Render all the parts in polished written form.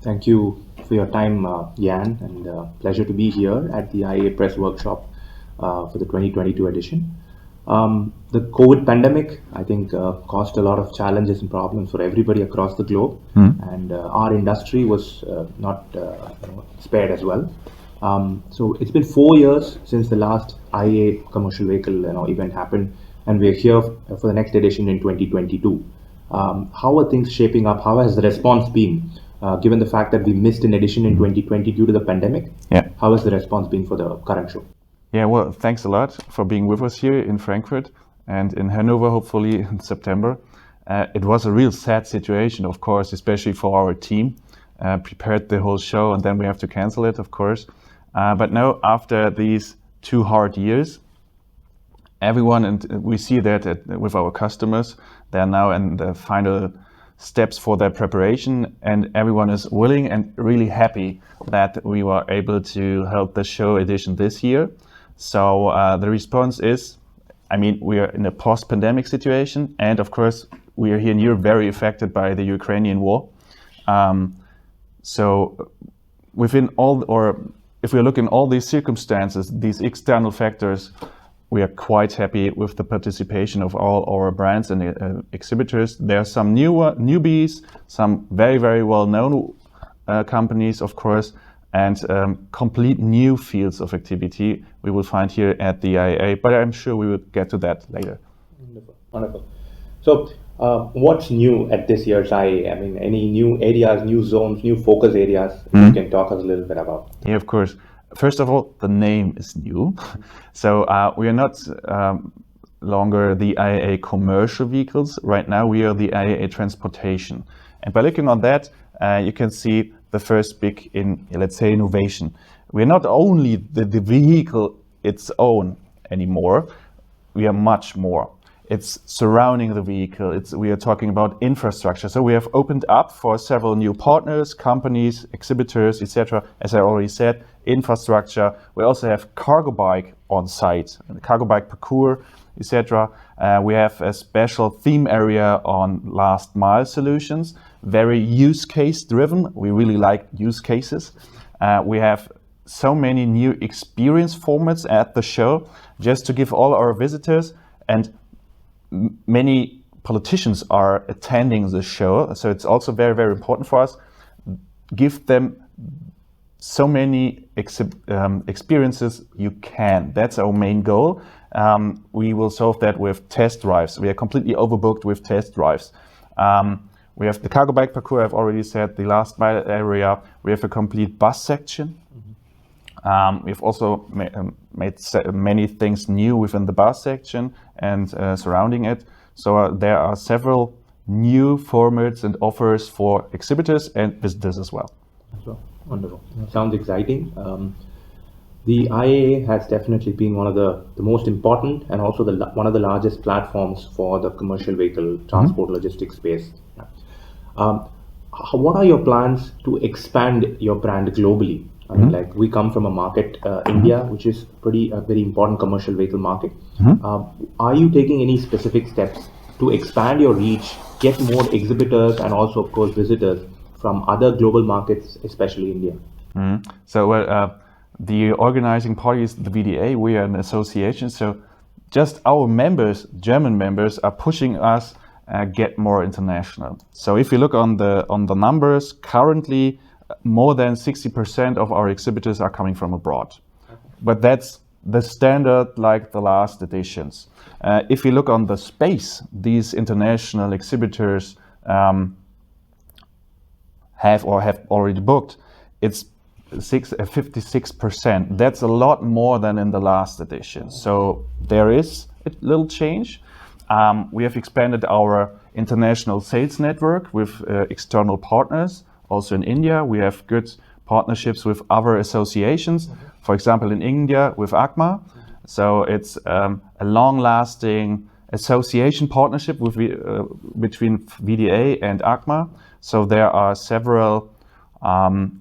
Thank you for your time, Jan, and pleasure to be here at the IAA Press Workshop for the 2022 edition. The COVID pandemic, I think, caused a lot of challenges and problems for everybody across the globe, and our industry was not spared as well. So it's been 4 years since the last IAA commercial vehicle event happened, and we're here for the next edition in 2022. How are things shaping up? How has the response been, given the fact that we missed an edition in 2020 due to the pandemic? Yeah. How has the response been for the current show? Yeah, well, thanks a lot for being with us here in Frankfurt and in Hanover, hopefully in September. It was a real sad situation, of course, especially for our team. Prepared the whole show and then we have to cancel it, of course. But now, after these 2 hard years, everyone, and we see that with our customers, they're now in the final steps for their preparation, and everyone is willing and really happy that we were able to hold the show edition this year. So the response is, I mean, we are in a post-pandemic situation, and of course, we are here in Europe very affected by the Ukrainian war. So within all, or if we look in all these circumstances, these external factors, we are quite happy with the participation of all our brands and exhibitors. There are some newbies, some very, very well-known companies, of course, and complete new fields of activity we will find here at the IAA, but I'm sure we will get to that later. Wonderful, wonderful. So what's new at this year's IAA? I mean, any new areas, new zones, new focus areas you can talk us a little bit about? Yeah, of course. First of all, the name is new. So we are not longer the IAA commercial vehicles. Right now we are the IAA Transportation. And by looking on that, you can see the first big, let's say, innovation. We're not only the vehicle its own anymore, we are much more. It's surrounding the vehicle. We are talking about infrastructure. So we have opened up for several new partners, companies, exhibitors, etc. As I already said, infrastructure. We also have cargo bike on site, cargo bike parcours, etc. We have a special theme area on last mile solutions, very use case driven. We really like use cases. We have so many new experience formats at the show, just to give all our visitors, and many politicians are attending the show, so it's also very, very important for us, give them so many experiences you can. That's our main goal. We will solve that with test drives. We are completely overbooked with test drives. We have the cargo bike parcours, I've already said, the last mile area. We have a complete bus section. We've also made many things new within the bus section and surrounding it. So there are several new formats and offers for exhibitors and visitors as well. So, wonderful. Sounds exciting. The IAA has definitely been one of the most important and also one of the largest platforms for the commercial vehicle transport logistics space. What are your plans to expand your brand globally? I mean, like, we come from a market, India, which is a very important commercial vehicle market. Are you taking any specific steps to expand your reach, get more exhibitors and also, of course, visitors from other global markets, especially India? So, the organizing party is the VDA. We are an association. So just our members, German members, are pushing us get more international. So if you look on the numbers, currently more than 60% of our exhibitors are coming from abroad. But that's the standard like the last editions. If you look on the space, these international exhibitors have already booked, it's 56%. That's a lot more than in the last edition. So there is a little change. We have expanded our international sales network with external partners. Also in India, we have good partnerships with other associations. For example, in India with ACMA. So it's a long-lasting association partnership between VDA and ACMA. So there are several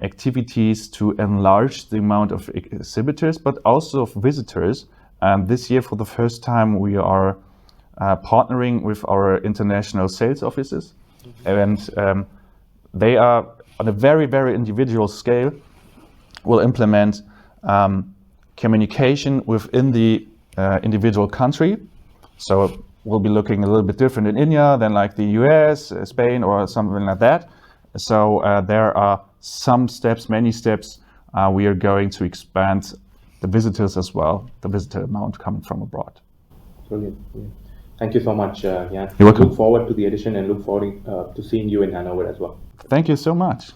activities to enlarge the amount of exhibitors, but also of visitors. This year, for the first time, we are partnering with our international sales offices, and they are on a very, very individual scale, will implement communication within the individual country. So we'll be looking a little bit different in India than like the US, Spain, or something like that. So there are some steps, many steps. We are going to expand the visitors as well, the visitor amount coming from abroad. Brilliant. Thank you so much, Jan. You're welcome. Look forward to the edition and look forward to seeing you in Hanover as well. Thank you so much.